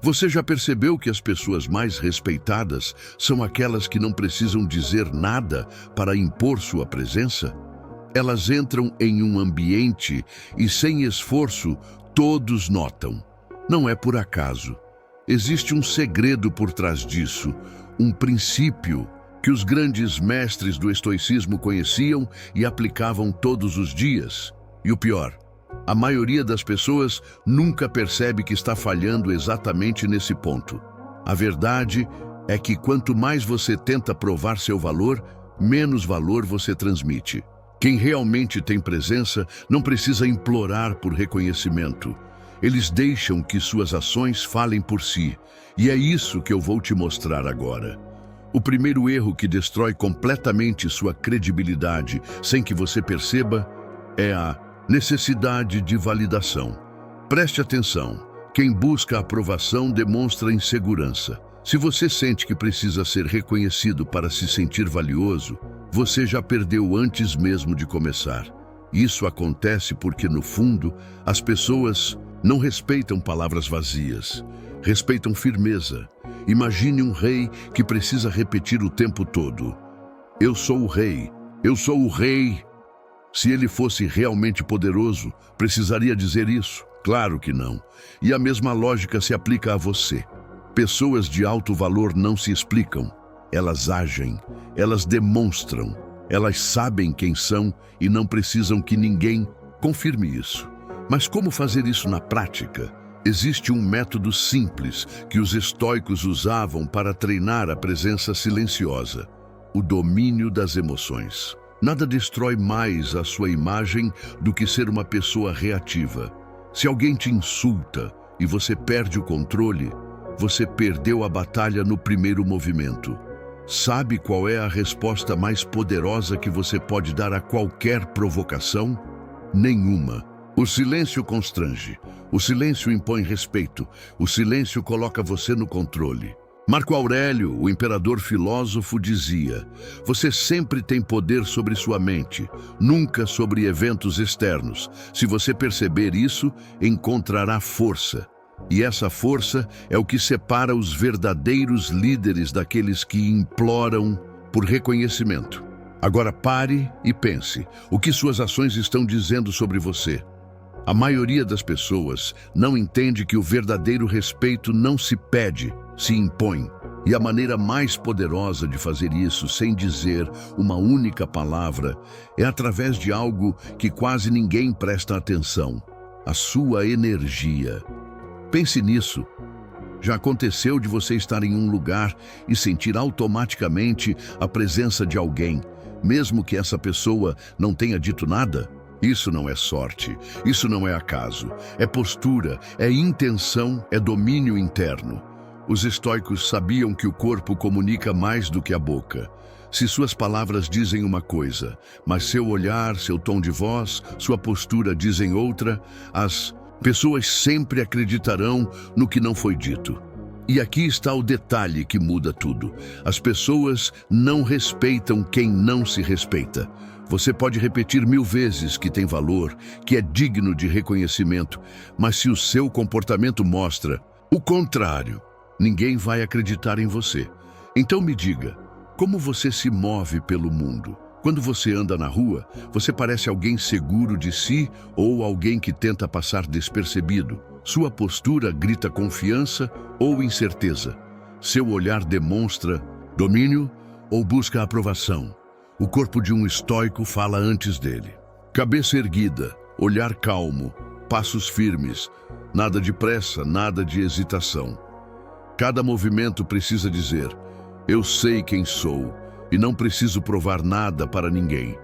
Você já percebeu que as pessoas mais respeitadas são aquelas que não precisam dizer nada para impor sua presença? Elas entram em um ambiente e, sem esforço, todos notam. Não é por acaso. Existe um segredo por trás disso, um princípio que os grandes mestres do estoicismo conheciam e aplicavam todos os dias. E o pior, a maioria das pessoas nunca percebe que está falhando exatamente nesse ponto. A verdade é que quanto mais você tenta provar seu valor, menos valor você transmite. Quem realmente tem presença não precisa implorar por reconhecimento. Eles deixam que suas ações falem por si. E é isso que eu vou te mostrar agora. O primeiro erro que destrói completamente sua credibilidade sem que você perceba é a necessidade de validação. Preste atenção. Quem busca aprovação demonstra insegurança. Se você sente que precisa ser reconhecido para se sentir valioso, você já perdeu antes mesmo de começar. Isso acontece porque, no fundo, as pessoas não respeitam palavras vazias, respeitam firmeza. Imagine um rei que precisa repetir o tempo todo: "Eu sou o rei, eu sou o rei." Se ele fosse realmente poderoso, precisaria dizer isso? Claro que não. E a mesma lógica se aplica a você. Pessoas de alto valor não se explicam. Elas agem, elas demonstram, elas sabem quem são e não precisam que ninguém confirme isso. Mas como fazer isso na prática? Existe um método simples que os estoicos usavam para treinar a presença silenciosa: o domínio das emoções. Nada destrói mais a sua imagem do que ser uma pessoa reativa. Se alguém te insulta e você perde o controle, você perdeu a batalha no primeiro movimento. Sabe qual é a resposta mais poderosa que você pode dar a qualquer provocação? Nenhuma. O silêncio constrange. O silêncio impõe respeito. O silêncio coloca você no controle. Marco Aurélio, o imperador filósofo, dizia: "Você sempre tem poder sobre sua mente, nunca sobre eventos externos. Se você perceber isso, encontrará força. E essa força é o que separa os verdadeiros líderes daqueles que imploram por reconhecimento." Agora pare e pense: o que suas ações estão dizendo sobre você? A maioria das pessoas não entende que o verdadeiro respeito não se pede, se impõe. E a maneira mais poderosa de fazer isso sem dizer uma única palavra é através de algo que quase ninguém presta atenção: a sua energia. Pense nisso. Já aconteceu de você estar em um lugar e sentir automaticamente a presença de alguém, mesmo que essa pessoa não tenha dito nada? Isso não é sorte, isso não é acaso, é postura, é intenção, é domínio interno. Os estoicos sabiam que o corpo comunica mais do que a boca. Se suas palavras dizem uma coisa, mas seu olhar, seu tom de voz, sua postura dizem outra, as pessoas sempre acreditarão no que não foi dito. E aqui está o detalhe que muda tudo. As pessoas não respeitam quem não se respeita. Você pode repetir 1000 vezes que tem valor, que é digno de reconhecimento, mas se o seu comportamento mostra o contrário, ninguém vai acreditar em você. Então me diga, como você se move pelo mundo? Quando você anda na rua, você parece alguém seguro de si ou alguém que tenta passar despercebido? Sua postura grita confiança ou incerteza? Seu olhar demonstra domínio ou busca aprovação? O corpo de um estoico fala antes dele. Cabeça erguida, olhar calmo, passos firmes, nada de pressa, nada de hesitação. Cada movimento precisa dizer: "Eu sei quem sou e não preciso provar nada para ninguém."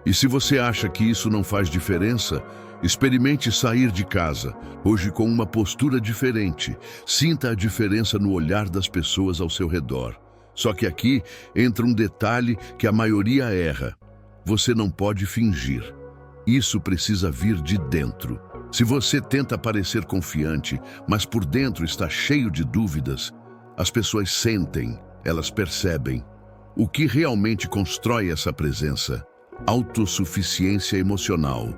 E se você acha que isso não faz diferença, experimente sair de casa, hoje com uma postura diferente. Sinta a diferença no olhar das pessoas ao seu redor. Só que aqui entra um detalhe que a maioria erra. Você não pode fingir. Isso precisa vir de dentro. Se você tenta parecer confiante, mas por dentro está cheio de dúvidas, as pessoas sentem, elas percebem. O que realmente constrói essa presença? Autossuficiência emocional.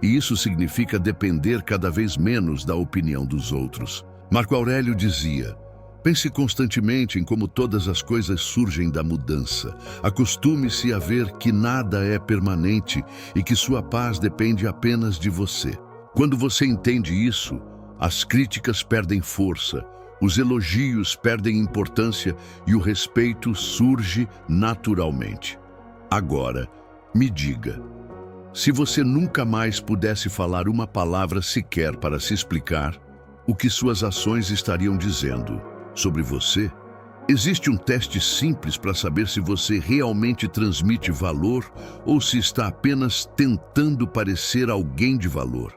E isso significa depender cada vez menos da opinião dos outros. Marco Aurélio dizia: pense constantemente em como todas as coisas surgem da mudança. Acostume-se a ver que nada é permanente e que sua paz depende apenas de você. Quando você entende isso, as críticas perdem força, os elogios perdem importância e o respeito surge naturalmente. Agora, me diga, se você nunca mais pudesse falar uma palavra sequer para se explicar, o que suas ações estariam dizendo sobre você? Existe um teste simples para saber se você realmente transmite valor ou se está apenas tentando parecer alguém de valor.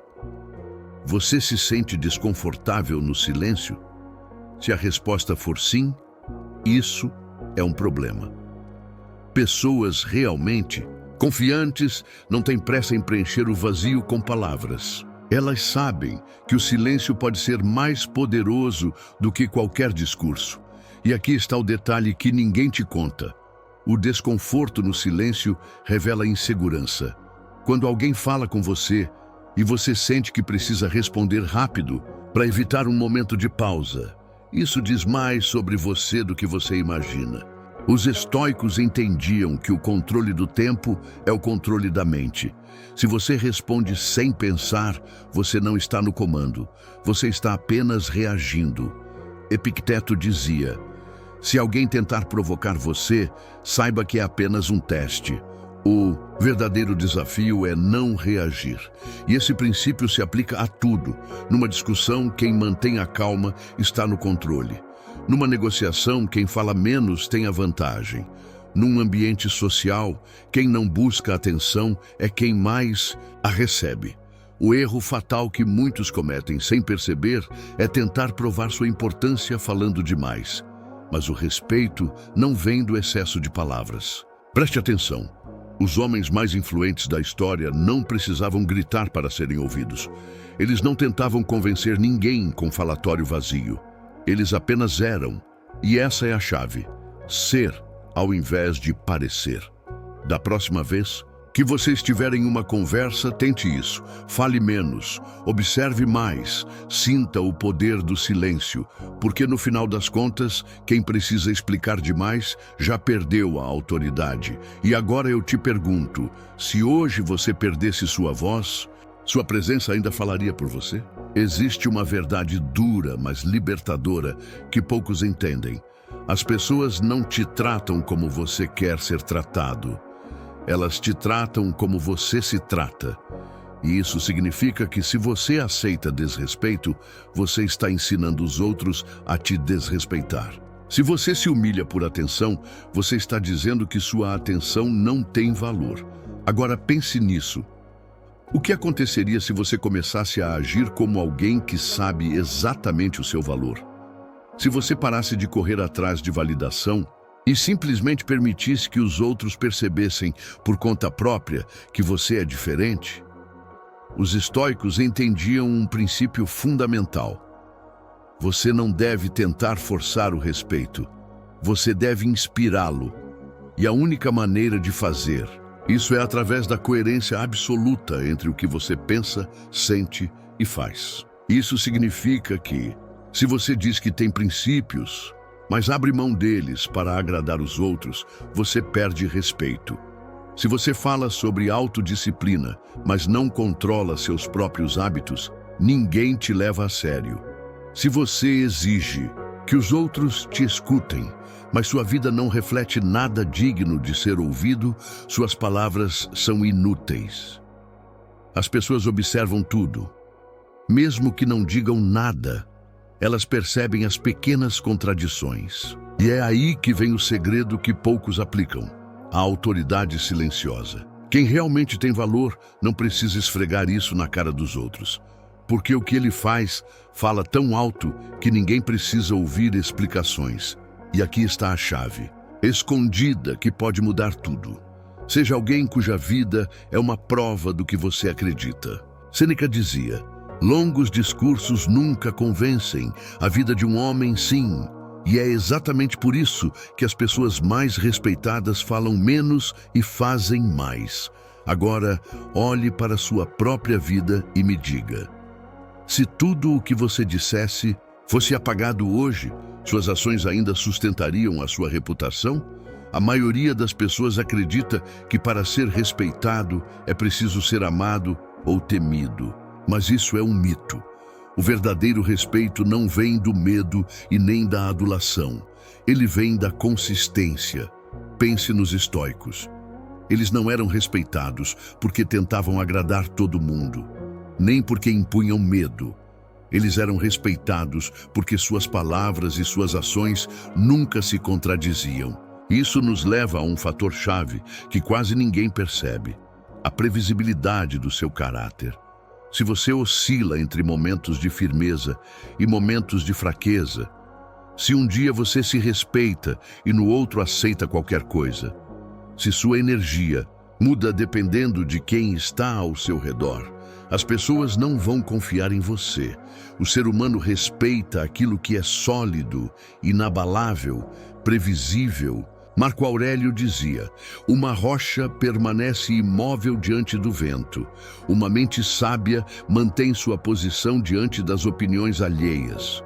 Você se sente desconfortável no silêncio? Se a resposta for sim, isso é um problema. Pessoas realmente confiantes não têm pressa em preencher o vazio com palavras. Elas sabem que o silêncio pode ser mais poderoso do que qualquer discurso. E aqui está o detalhe que ninguém te conta. O desconforto no silêncio revela insegurança. Quando alguém fala com você e você sente que precisa responder rápido para evitar um momento de pausa, isso diz mais sobre você do que você imagina. Os estoicos entendiam que o controle do tempo é o controle da mente. Se você responde sem pensar, você não está no comando. Você está apenas reagindo. Epicteto dizia: se alguém tentar provocar você, saiba que é apenas um teste. O verdadeiro desafio é não reagir. E esse princípio se aplica a tudo. Numa discussão, quem mantém a calma está no controle. Numa negociação, quem fala menos tem a vantagem. Num ambiente social, quem não busca atenção é quem mais a recebe. O erro fatal que muitos cometem sem perceber é tentar provar sua importância falando demais. Mas o respeito não vem do excesso de palavras. Preste atenção. Os homens mais influentes da história não precisavam gritar para serem ouvidos. Eles não tentavam convencer ninguém com falatório vazio. Eles apenas eram. E essa é a chave. Ser, ao invés de parecer. Da próxima vez que você estiver em uma conversa, tente isso. Fale menos, observe mais, sinta o poder do silêncio, porque no final das contas, quem precisa explicar demais já perdeu a autoridade. E agora eu te pergunto, se hoje você perdesse sua voz, sua presença ainda falaria por você? Existe uma verdade dura, mas libertadora, que poucos entendem. As pessoas não te tratam como você quer ser tratado. Elas te tratam como você se trata. E isso significa que se você aceita desrespeito, você está ensinando os outros a te desrespeitar. Se você se humilha por atenção, você está dizendo que sua atenção não tem valor. Agora pense nisso. O que aconteceria se você começasse a agir como alguém que sabe exatamente o seu valor? Se você parasse de correr atrás de validação e simplesmente permitisse que os outros percebessem por conta própria que você é diferente? Os estoicos entendiam um princípio fundamental. Você não deve tentar forçar o respeito. Você deve inspirá-lo. E a única maneira de fazer isso é através da coerência absoluta entre o que você pensa, sente e faz. Isso significa que, se você diz que tem princípios, mas abre mão deles para agradar os outros, você perde respeito. Se você fala sobre autodisciplina, mas não controla seus próprios hábitos, ninguém te leva a sério. Se você exige que os outros te escutem, mas sua vida não reflete nada digno de ser ouvido, suas palavras são inúteis. As pessoas observam tudo. Mesmo que não digam nada, elas percebem as pequenas contradições. E é aí que vem o segredo que poucos aplicam: a autoridade silenciosa. Quem realmente tem valor não precisa esfregar isso na cara dos outros, porque o que ele faz fala tão alto que ninguém precisa ouvir explicações. E aqui está a chave, escondida, que pode mudar tudo. Seja alguém cuja vida é uma prova do que você acredita. Sêneca dizia: longos discursos nunca convencem, a vida de um homem sim. E é exatamente por isso que as pessoas mais respeitadas falam menos e fazem mais. Agora, olhe para sua própria vida e me diga: se tudo o que você dissesse fosse apagado hoje, suas ações ainda sustentariam a sua reputação? A maioria das pessoas acredita que para ser respeitado é preciso ser amado ou temido. Mas isso é um mito. O verdadeiro respeito não vem do medo e nem da adulação. Ele vem da consistência. Pense nos estoicos. Eles não eram respeitados porque tentavam agradar todo mundo, nem porque impunham medo. Eles eram respeitados porque suas palavras e suas ações nunca se contradiziam. Isso nos leva a um fator-chave que quase ninguém percebe: a previsibilidade do seu caráter. Se você oscila entre momentos de firmeza e momentos de fraqueza, se um dia você se respeita e no outro aceita qualquer coisa, se sua energia muda dependendo de quem está ao seu redor, as pessoas não vão confiar em você. O ser humano respeita aquilo que é sólido, inabalável, previsível. Marco Aurélio dizia: uma rocha permanece imóvel diante do vento. Uma mente sábia mantém sua posição diante das opiniões alheias.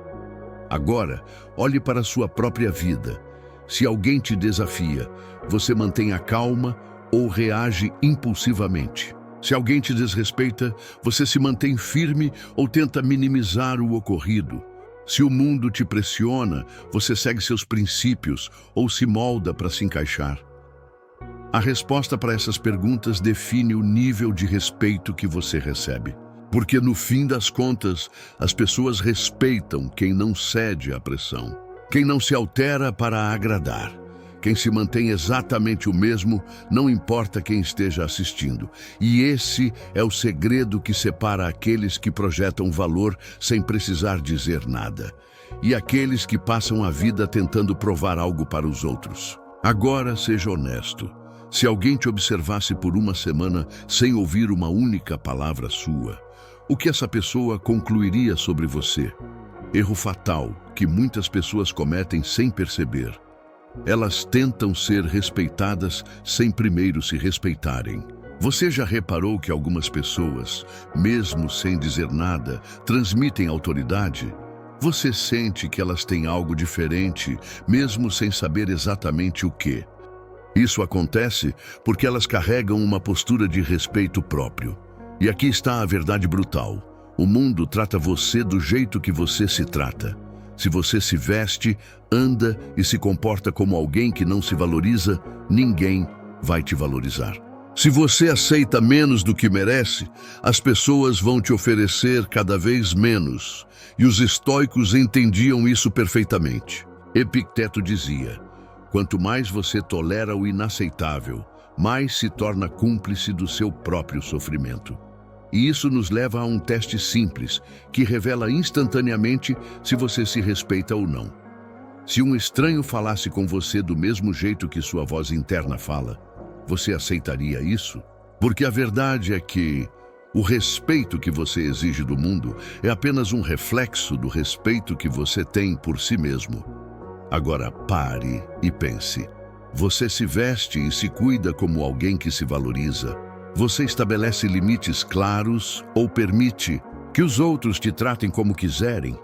Agora, olhe para a sua própria vida. Se alguém te desafia, você mantém a calma ou reage impulsivamente? Se alguém te desrespeita, você se mantém firme ou tenta minimizar o ocorrido? Se o mundo te pressiona, você segue seus princípios ou se molda para se encaixar? A resposta para essas perguntas define o nível de respeito que você recebe. Porque no fim das contas, as pessoas respeitam quem não cede à pressão, quem não se altera para agradar. Quem se mantém exatamente o mesmo, não importa quem esteja assistindo. E esse é o segredo que separa aqueles que projetam valor sem precisar dizer nada, e aqueles que passam a vida tentando provar algo para os outros. Agora, seja honesto. Se alguém te observasse por uma semana sem ouvir uma única palavra sua, o que essa pessoa concluiria sobre você? Erro fatal que muitas pessoas cometem sem perceber. Elas tentam ser respeitadas sem primeiro se respeitarem. Você já reparou que algumas pessoas, mesmo sem dizer nada, transmitem autoridade? Você sente que elas têm algo diferente, mesmo sem saber exatamente o que. Isso acontece porque elas carregam uma postura de respeito próprio. E aqui está a verdade brutal. O mundo trata você do jeito que você se trata. Se você se veste, anda e se comporta como alguém que não se valoriza, ninguém vai te valorizar. Se você aceita menos do que merece, as pessoas vão te oferecer cada vez menos. E os estoicos entendiam isso perfeitamente. Epicteto dizia: quanto mais você tolera o inaceitável, mais se torna cúmplice do seu próprio sofrimento. E isso nos leva a um teste simples, que revela instantaneamente se você se respeita ou não. Se um estranho falasse com você do mesmo jeito que sua voz interna fala, você aceitaria isso? Porque a verdade é que o respeito que você exige do mundo é apenas um reflexo do respeito que você tem por si mesmo. Agora pare e pense. Você se veste e se cuida como alguém que se valoriza. Você estabelece limites claros ou permite que os outros te tratem como quiserem?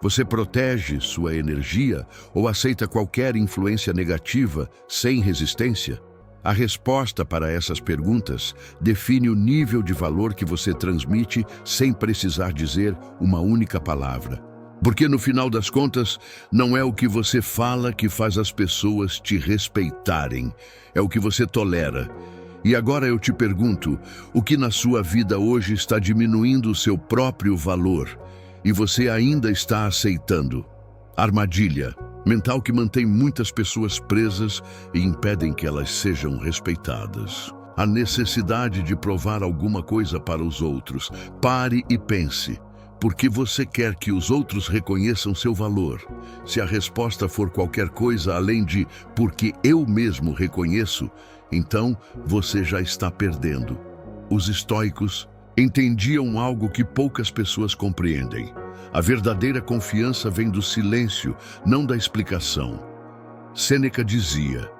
Você protege sua energia ou aceita qualquer influência negativa sem resistência? A resposta para essas perguntas define o nível de valor que você transmite sem precisar dizer uma única palavra. Porque no final das contas, não é o que você fala que faz as pessoas te respeitarem, é o que você tolera. E agora eu te pergunto, o que na sua vida hoje está diminuindo o seu próprio valor e você ainda está aceitando? Armadilha mental que mantém muitas pessoas presas e impedem que elas sejam respeitadas. A necessidade de provar alguma coisa para os outros. Pare e pense. Por que você quer que os outros reconheçam seu valor? Se a resposta for qualquer coisa além de porque eu mesmo reconheço, então você já está perdendo. Os estoicos entendiam algo que poucas pessoas compreendem. A verdadeira confiança vem do silêncio, não da explicação. Sêneca dizia: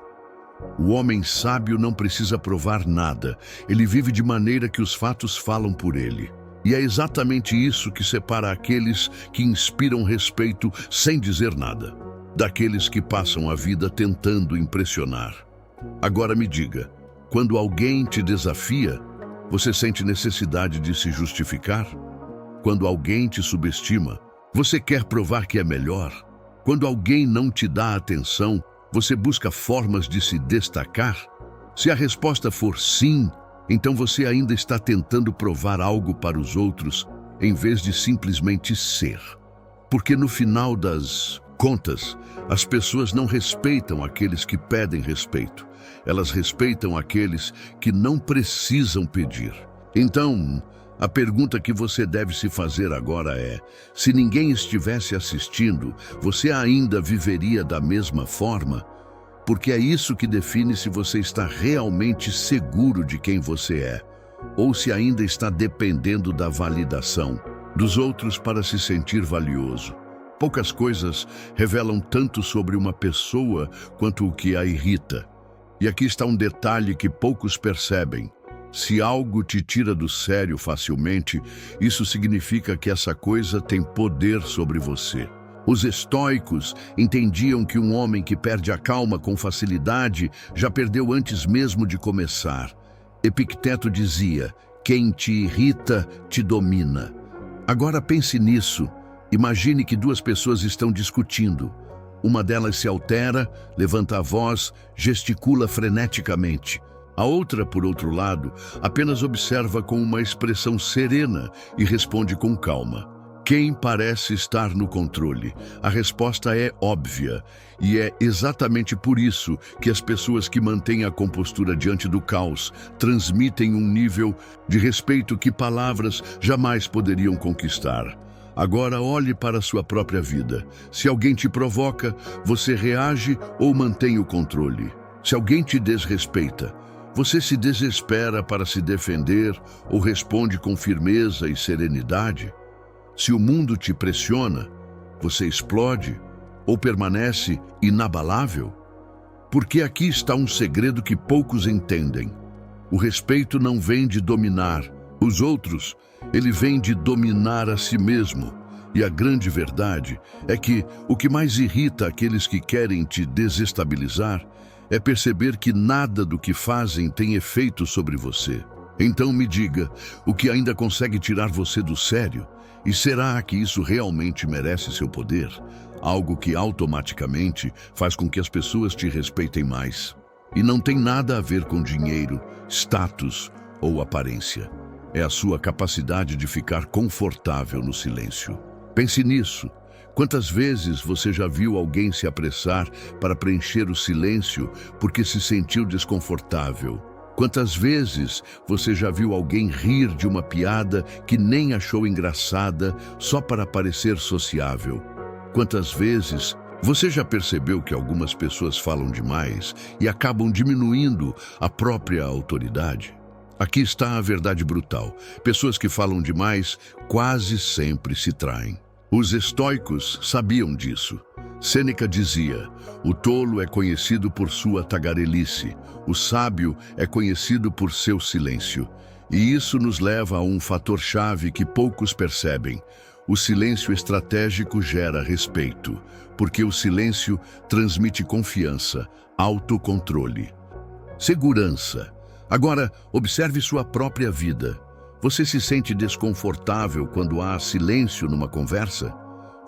o homem sábio não precisa provar nada, ele vive de maneira que os fatos falam por ele. E é exatamente isso que separa aqueles que inspiram respeito sem dizer nada, daqueles que passam a vida tentando impressionar. Agora me diga, quando alguém te desafia, você sente necessidade de se justificar? Quando alguém te subestima, você quer provar que é melhor? Quando alguém não te dá atenção, você busca formas de se destacar? Se a resposta for sim, então você ainda está tentando provar algo para os outros, em vez de simplesmente ser. Porque no final das contas, as pessoas não respeitam aqueles que pedem respeito. Elas respeitam aqueles que não precisam pedir. Então, a pergunta que você deve se fazer agora é: se ninguém estivesse assistindo, você ainda viveria da mesma forma? Porque é isso que define se você está realmente seguro de quem você é, ou se ainda está dependendo da validação dos outros para se sentir valioso. Poucas coisas revelam tanto sobre uma pessoa quanto o que a irrita. E aqui está um detalhe que poucos percebem. Se algo te tira do sério facilmente, isso significa que essa coisa tem poder sobre você. Os estoicos entendiam que um homem que perde a calma com facilidade já perdeu antes mesmo de começar. Epicteto dizia: quem te irrita, te domina. Agora pense nisso. Imagine que duas pessoas estão discutindo. Uma delas se altera, levanta a voz, gesticula freneticamente. A outra, por outro lado, apenas observa com uma expressão serena e responde com calma. Quem parece estar no controle? A resposta é óbvia, e é exatamente por isso que as pessoas que mantêm a compostura diante do caos transmitem um nível de respeito que palavras jamais poderiam conquistar. Agora olhe para a sua própria vida. Se alguém te provoca, você reage ou mantém o controle. Se alguém te desrespeita, você se desespera para se defender ou responde com firmeza e serenidade? Se o mundo te pressiona, você explode ou permanece inabalável? Porque aqui está um segredo que poucos entendem. O respeito não vem de dominar os outros, ele vem de dominar a si mesmo. E a grande verdade é que o que mais irrita aqueles que querem te desestabilizar é perceber que nada do que fazem tem efeito sobre você. Então me diga, o que ainda consegue tirar você do sério? E será que isso realmente merece seu poder? Algo que automaticamente faz com que as pessoas te respeitem mais. E não tem nada a ver com dinheiro, status ou aparência. É a sua capacidade de ficar confortável no silêncio. Pense nisso. Quantas vezes você já viu alguém se apressar para preencher o silêncio porque se sentiu desconfortável? Quantas vezes você já viu alguém rir de uma piada que nem achou engraçada só para parecer sociável? Quantas vezes você já percebeu que algumas pessoas falam demais e acabam diminuindo a própria autoridade? Aqui está a verdade brutal. Pessoas que falam demais quase sempre se traem. Os estoicos sabiam disso. Sêneca dizia: o tolo é conhecido por sua tagarelice, o sábio é conhecido por seu silêncio. E isso nos leva a um fator-chave que poucos percebem. O silêncio estratégico gera respeito, porque o silêncio transmite confiança, autocontrole, segurança. Agora, observe sua própria vida. Você se sente desconfortável quando há silêncio numa conversa?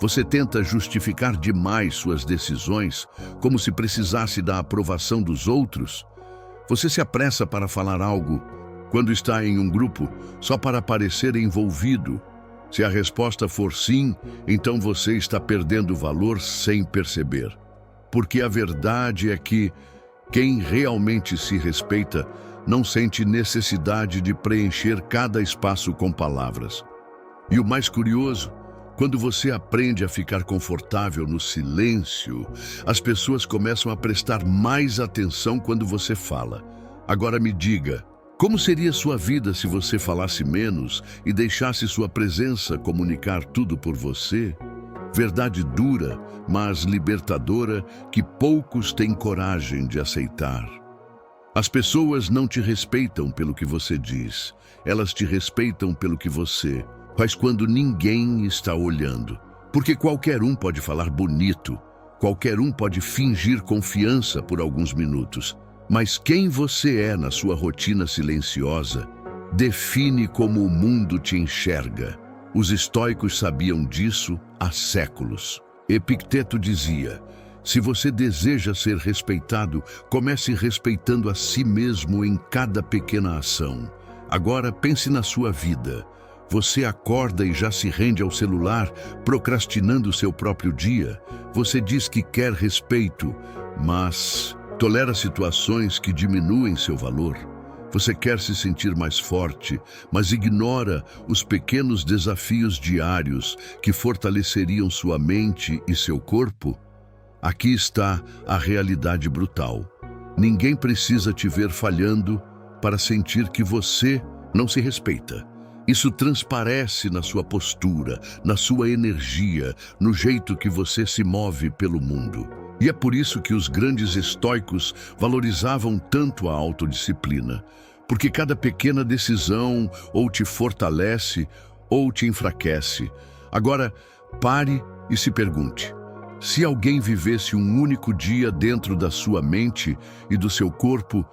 Você tenta justificar demais suas decisões, como se precisasse da aprovação dos outros? Você se apressa para falar algo quando está em um grupo só para parecer envolvido? Se a resposta for sim, então você está perdendo valor sem perceber. Porque a verdade é que quem realmente se respeita não sente necessidade de preencher cada espaço com palavras. E o mais curioso, quando você aprende a ficar confortável no silêncio, as pessoas começam a prestar mais atenção quando você fala. Agora me diga, como seria sua vida se você falasse menos e deixasse sua presença comunicar tudo por você? Verdade dura, mas libertadora, que poucos têm coragem de aceitar. As pessoas não te respeitam pelo que você diz, elas te respeitam pelo que você faz quando ninguém está olhando. Porque qualquer um pode falar bonito, qualquer um pode fingir confiança por alguns minutos, mas quem você é na sua rotina silenciosa define como o mundo te enxerga. Os estoicos sabiam disso há séculos. Epicteto dizia: se você deseja ser respeitado, comece respeitando a si mesmo em cada pequena ação. Agora pense na sua vida. Você acorda e já se rende ao celular, procrastinando seu próprio dia. Você diz que quer respeito, mas tolera situações que diminuem seu valor. Você quer se sentir mais forte, mas ignora os pequenos desafios diários que fortaleceriam sua mente e seu corpo. Aqui está a realidade brutal. Ninguém precisa te ver falhando para sentir que você não se respeita. Isso transparece na sua postura, na sua energia, no jeito que você se move pelo mundo. E é por isso que os grandes estoicos valorizavam tanto a autodisciplina, porque cada pequena decisão ou te fortalece ou te enfraquece. Agora, pare e se pergunte: se alguém vivesse um único dia dentro da sua mente e do seu corpo,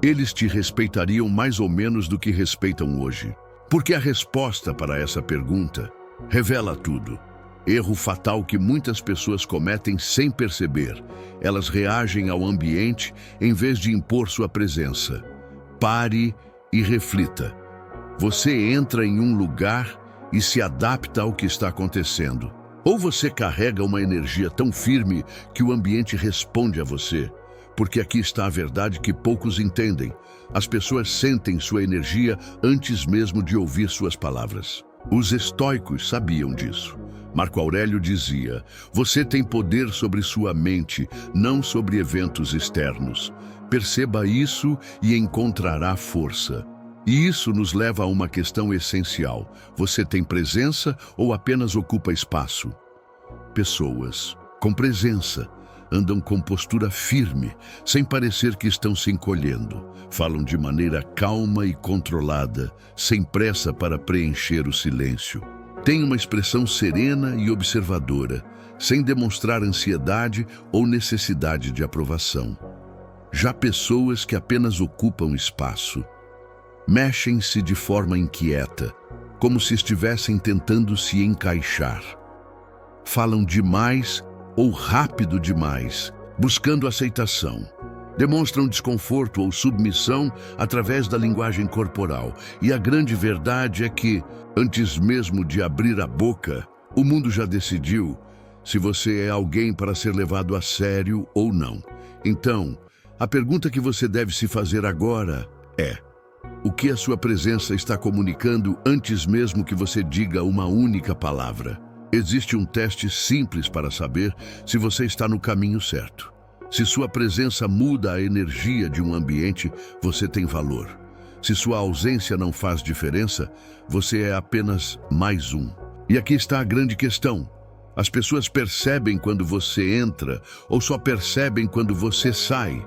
eles te respeitariam mais ou menos do que respeitam hoje? Porque a resposta para essa pergunta revela tudo. Erro fatal que muitas pessoas cometem sem perceber. Elas reagem ao ambiente em vez de impor sua presença. Pare e reflita. Você entra em um lugar e se adapta ao que está acontecendo. Ou você carrega uma energia tão firme que o ambiente responde a você. Porque aqui está a verdade que poucos entendem. As pessoas sentem sua energia antes mesmo de ouvir suas palavras. Os estoicos sabiam disso. Marco Aurélio dizia: você tem poder sobre sua mente, não sobre eventos externos. Perceba isso e encontrará força. E isso nos leva a uma questão essencial. Você tem presença ou apenas ocupa espaço? Pessoas com presença andam com postura firme, sem parecer que estão se encolhendo. Falam de maneira calma e controlada, sem pressa para preencher o silêncio. Têm uma expressão serena e observadora, sem demonstrar ansiedade ou necessidade de aprovação. Já pessoas que apenas ocupam espaço, mexem-se de forma inquieta, como se estivessem tentando se encaixar. Falam demais ou rápido demais, buscando aceitação. Demonstram desconforto ou submissão através da linguagem corporal. E a grande verdade é que, antes mesmo de abrir a boca, o mundo já decidiu se você é alguém para ser levado a sério ou não. Então, a pergunta que você deve se fazer agora é: o que a sua presença está comunicando antes mesmo que você diga uma única palavra? Existe um teste simples para saber se você está no caminho certo. Se sua presença muda a energia de um ambiente, você tem valor. Se sua ausência não faz diferença, você é apenas mais um. E aqui está a grande questão. As pessoas percebem quando você entra ou só percebem quando você sai?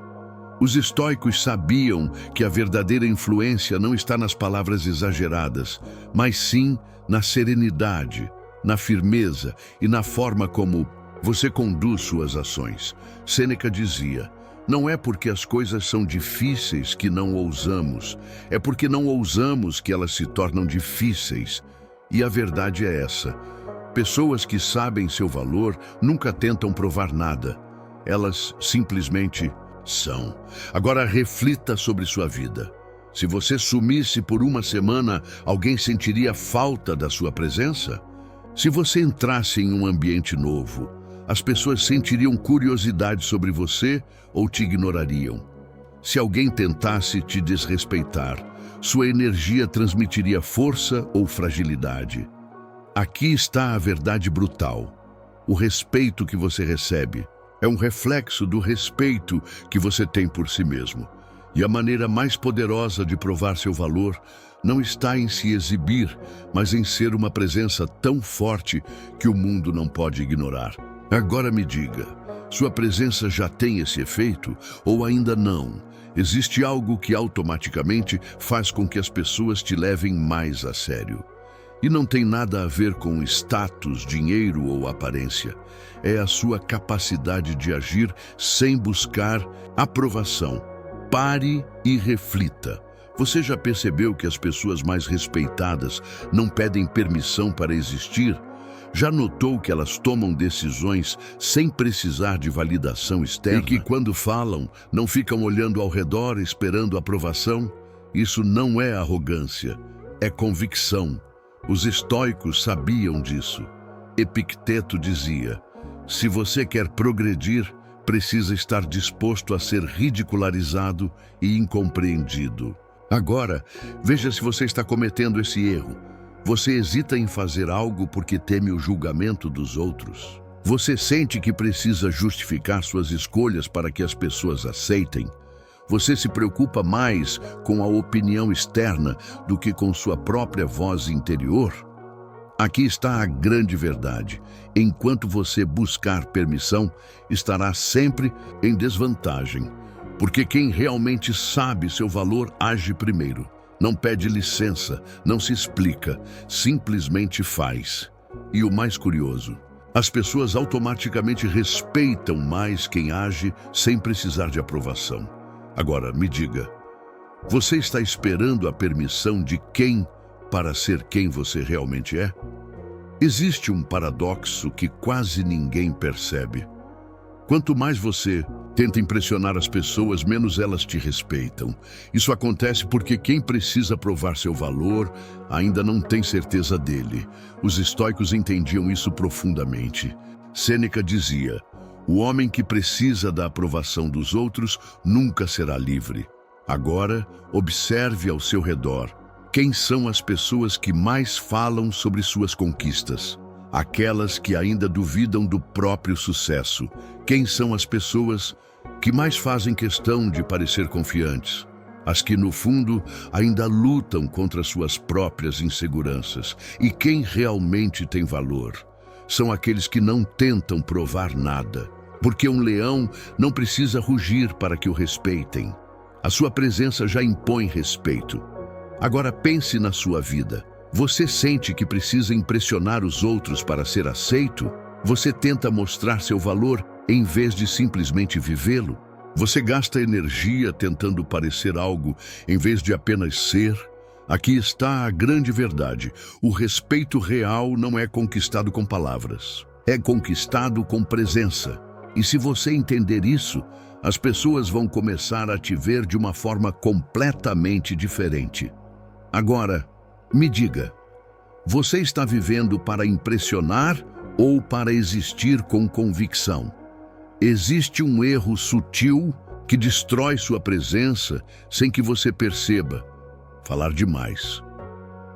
Os estoicos sabiam que a verdadeira influência não está nas palavras exageradas, mas sim na serenidade, na firmeza e na forma como você conduz suas ações. Sêneca dizia: não é porque as coisas são difíceis que não ousamos, é porque não ousamos que elas se tornam difíceis. E a verdade é essa: pessoas que sabem seu valor nunca tentam provar nada. Elas simplesmente são. Agora reflita sobre sua vida. Se você sumisse por uma semana, alguém sentiria falta da sua presença? Se você entrasse em um ambiente novo, as pessoas sentiriam curiosidade sobre você ou te ignorariam? Se alguém tentasse te desrespeitar, sua energia transmitiria força ou fragilidade? Aqui está a verdade brutal. O respeito que você recebe é um reflexo do respeito que você tem por si mesmo. E a maneira mais poderosa de provar seu valor não está em se exibir, mas em ser uma presença tão forte que o mundo não pode ignorar. Agora me diga, Sua presença já tem esse efeito ou ainda não? Existe algo que automaticamente faz com que as pessoas te levem mais a sério. E não tem nada a ver com status, dinheiro ou aparência. É a sua capacidade de agir sem buscar aprovação. Pare e reflita. Você já percebeu que as pessoas mais respeitadas não pedem permissão para existir? Já notou que elas tomam decisões sem precisar de validação externa? E que quando falam, não ficam olhando ao redor esperando aprovação? Isso não é arrogância, é convicção. Os estoicos sabiam disso. Epicteto dizia: se você quer progredir, precisa estar disposto a ser ridicularizado e incompreendido. Agora, veja se você está cometendo esse erro. Você hesita em fazer algo porque teme o julgamento dos outros. Você sente que precisa justificar suas escolhas para que as pessoas aceitem. Você se preocupa mais com a opinião externa do que com sua própria voz interior? Aqui está a grande verdade. Enquanto você buscar permissão, estará sempre em desvantagem. Porque quem realmente sabe seu valor age primeiro. Não pede licença, não se explica, simplesmente faz. E o mais curioso, as pessoas automaticamente respeitam mais quem age sem precisar de aprovação. Agora, me diga, você está esperando a permissão de quem para ser quem você realmente é? Existe um paradoxo que quase ninguém percebe. Quanto mais você tenta impressionar as pessoas, menos elas te respeitam. Isso acontece porque quem precisa provar seu valor ainda não tem certeza dele. Os estoicos entendiam isso profundamente. Sêneca dizia: o homem que precisa da aprovação dos outros nunca será livre. Agora, observe ao seu redor. Quem são as pessoas que mais falam sobre suas conquistas? Aquelas que ainda duvidam do próprio sucesso. Quem são as pessoas que mais fazem questão de parecer confiantes? As que, no fundo, ainda lutam contra suas próprias inseguranças. E quem realmente tem valor? São aqueles que não tentam provar nada. Porque um leão não precisa rugir para que o respeitem. A sua presença já impõe respeito. Agora pense na sua vida. Você sente que precisa impressionar os outros para ser aceito? Você tenta mostrar seu valor em vez de simplesmente vivê-lo? Você gasta energia tentando parecer algo em vez de apenas ser? Aqui está a grande verdade. O respeito real não é conquistado com palavras. É conquistado com presença. E se você entender isso, as pessoas vão começar a te ver de uma forma completamente diferente. Agora, me diga, você está vivendo para impressionar ou para existir com convicção? Existe um erro sutil que destrói sua presença sem que você perceba: falar demais.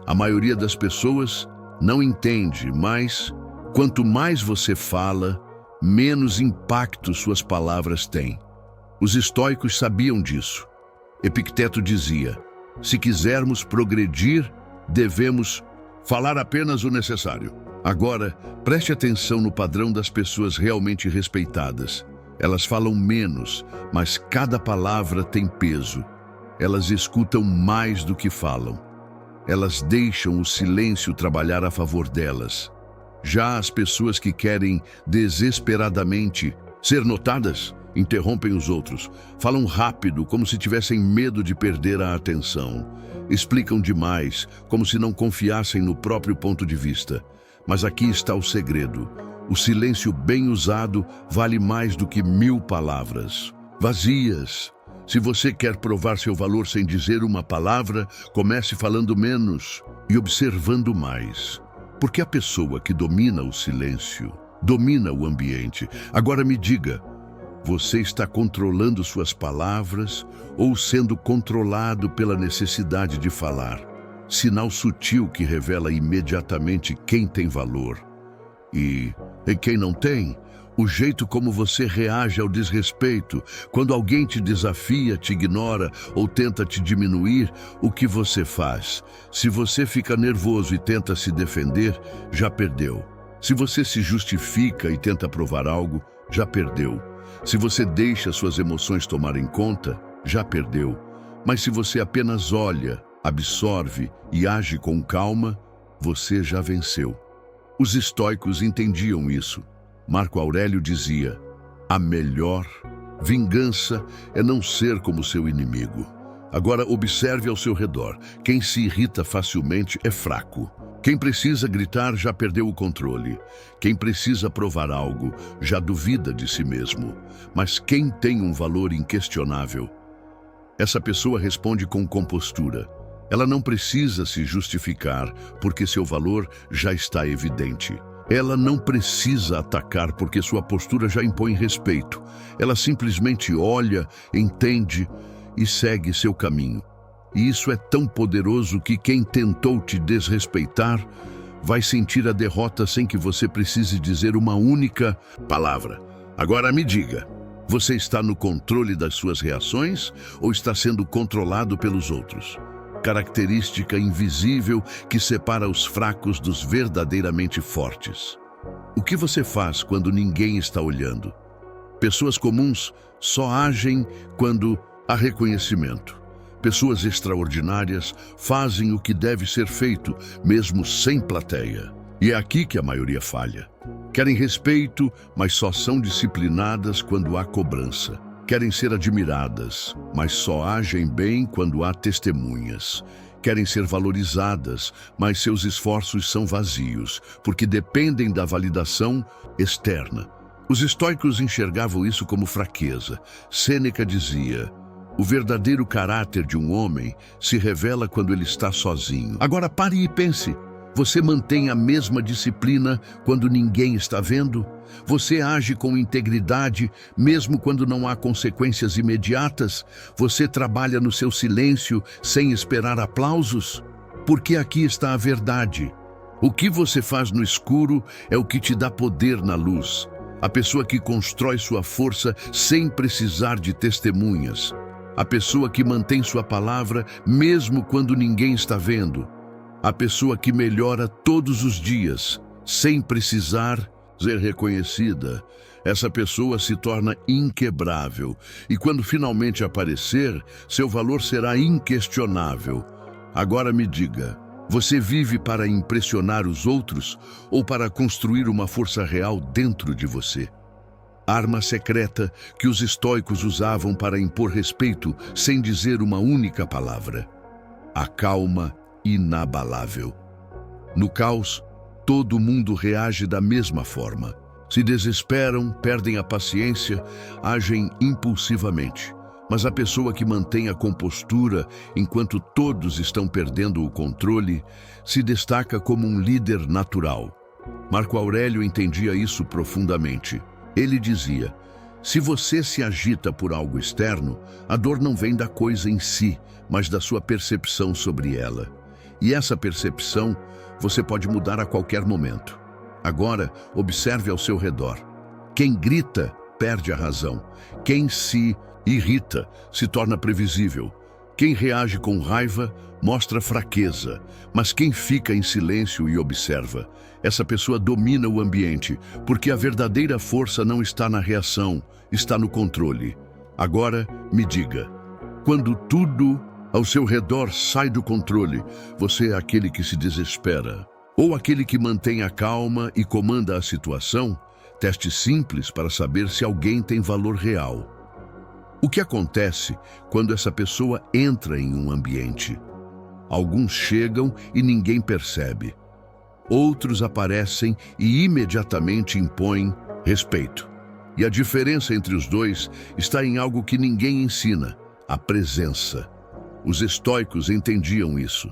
A maioria das pessoas não entende, mas quanto mais você fala, menos impacto suas palavras têm. Os estoicos sabiam disso. Epicteto dizia: se quisermos progredir, devemos falar apenas o necessário. Agora, preste atenção no padrão das pessoas realmente respeitadas. Elas falam menos, mas cada palavra tem peso. Elas escutam mais do que falam. Elas deixam o silêncio trabalhar a favor delas. Já as pessoas que querem desesperadamente ser notadas, interrompem os outros, falam rápido, como se tivessem medo de perder a atenção. Explicam demais, como se não confiassem no próprio ponto de vista. Mas aqui está o segredo. O silêncio bem usado vale mais do que 1000 palavras vazias. Se você quer provar seu valor sem dizer uma palavra, comece falando menos e observando mais. Porque a pessoa que domina o silêncio domina o ambiente. Agora me diga, você está controlando suas palavras ou sendo controlado pela necessidade de falar? Sinal sutil que revela imediatamente quem tem valor e quem não tem. O jeito como você reage ao desrespeito. Quando alguém te desafia, te ignora ou tenta te diminuir, o que você faz? Se você fica nervoso e tenta se defender, já perdeu. Se você se justifica e tenta provar algo, já perdeu. Se você deixa suas emoções tomarem conta, já perdeu. Mas se você apenas olha, absorve e age com calma, você já venceu. Os estoicos entendiam isso. Marco Aurélio dizia: a melhor vingança é não ser como seu inimigo. Agora observe ao seu redor. Quem se irrita facilmente é fraco. Quem precisa gritar já perdeu o controle. Quem precisa provar algo já duvida de si mesmo. Mas quem tem um valor inquestionável, essa pessoa responde com compostura. Ela não precisa se justificar, porque seu valor já está evidente. Ela não precisa atacar, porque sua postura já impõe respeito. Ela simplesmente olha, entende e segue seu caminho. E isso é tão poderoso que quem tentou te desrespeitar vai sentir a derrota sem que você precise dizer uma única palavra. Agora me diga, você está no controle das suas reações ou está sendo controlado pelos outros? Característica invisível que separa os fracos dos verdadeiramente fortes. O que você faz quando ninguém está olhando? Pessoas comuns só agem quando há reconhecimento. Pessoas extraordinárias fazem o que deve ser feito, mesmo sem plateia. E é aqui que a maioria falha. Querem respeito, mas só são disciplinadas quando há cobrança. Querem ser admiradas, mas só agem bem quando há testemunhas. Querem ser valorizadas, mas seus esforços são vazios, porque dependem da validação externa. Os estoicos enxergavam isso como fraqueza. Sêneca dizia: o verdadeiro caráter de um homem se revela quando ele está sozinho. Agora pare e pense. Você mantém a mesma disciplina quando ninguém está vendo? Você age com integridade mesmo quando não há consequências imediatas? Você trabalha no seu silêncio sem esperar aplausos? Porque aqui está a verdade. O que você faz no escuro é o que te dá poder na luz. A pessoa que constrói sua força sem precisar de testemunhas. A pessoa que mantém sua palavra mesmo quando ninguém está vendo. A pessoa que melhora todos os dias, sem precisar ser reconhecida. Essa pessoa se torna inquebrável e quando finalmente aparecer, seu valor será inquestionável. Agora me diga, você vive para impressionar os outros ou para construir uma força real dentro de você? Arma secreta que os estoicos usavam para impor respeito sem dizer uma única palavra. A calma inabalável. No caos, todo mundo reage da mesma forma. Se desesperam, perdem a paciência, agem impulsivamente. Mas a pessoa que mantém a compostura enquanto todos estão perdendo o controle se destaca como um líder natural. Marco Aurélio entendia isso profundamente. Ele dizia: se você se agita por algo externo, a dor não vem da coisa em si, mas da sua percepção sobre ela. E essa percepção você pode mudar a qualquer momento. Agora, observe ao seu redor. Quem grita, perde a razão. Quem se irrita, se torna previsível. Quem reage com raiva, mostra fraqueza. Mas quem fica em silêncio e observa, essa pessoa domina o ambiente, porque a verdadeira força não está na reação, está no controle. Agora, me diga, quando tudo ao seu redor sai do controle, você é aquele que se desespera, ou aquele que mantém a calma e comanda a situação? Teste simples para saber se alguém tem valor real. O que acontece quando essa pessoa entra em um ambiente? Alguns chegam e ninguém percebe. Outros aparecem e imediatamente impõem respeito. E a diferença entre os dois está em algo que ninguém ensina: a presença. Os estoicos entendiam isso.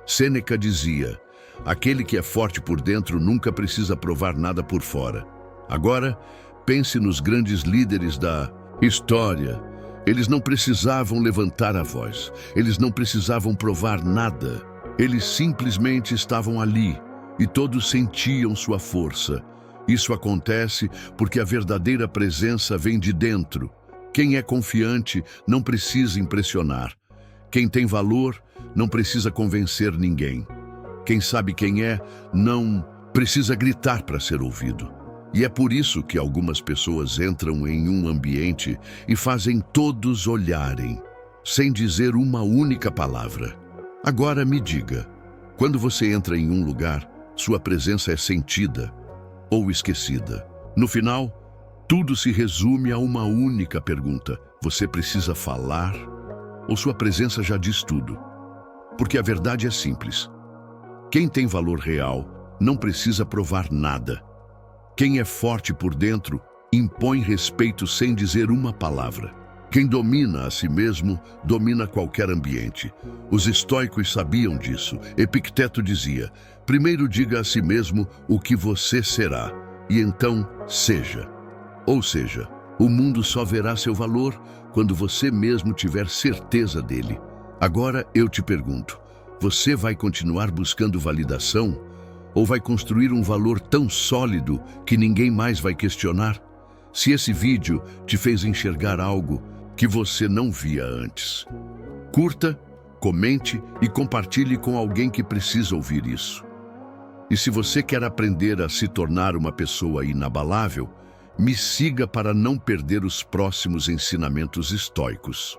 Sêneca dizia: aquele que é forte por dentro nunca precisa provar nada por fora. Agora, pense nos grandes líderes da história. Eles não precisavam levantar a voz. Eles não precisavam provar nada. Eles simplesmente estavam ali e todos sentiam sua força. Isso acontece porque a verdadeira presença vem de dentro. Quem é confiante não precisa impressionar. Quem tem valor não precisa convencer ninguém. Quem sabe quem é não precisa gritar para ser ouvido. E é por isso que algumas pessoas entram em um ambiente e fazem todos olharem, sem dizer uma única palavra. Agora me diga, quando você entra em um lugar, sua presença é sentida ou esquecida? No final, tudo se resume a uma única pergunta: você precisa falar ou sua presença já diz tudo? Porque a verdade é simples. Quem tem valor real não precisa provar nada. Quem é forte por dentro impõe respeito sem dizer uma palavra. Quem domina a si mesmo domina qualquer ambiente. Os estoicos sabiam disso. Epicteto dizia: primeiro diga a si mesmo o que você será, e então seja. Ou seja, o mundo só verá seu valor quando você mesmo tiver certeza dele. Agora eu te pergunto, você vai continuar buscando validação ou vai construir um valor tão sólido que ninguém mais vai questionar? Se esse vídeo te fez enxergar algo que você não via antes, curta, comente e compartilhe com alguém que precisa ouvir isso. E se você quer aprender a se tornar uma pessoa inabalável, me siga para não perder os próximos ensinamentos estoicos.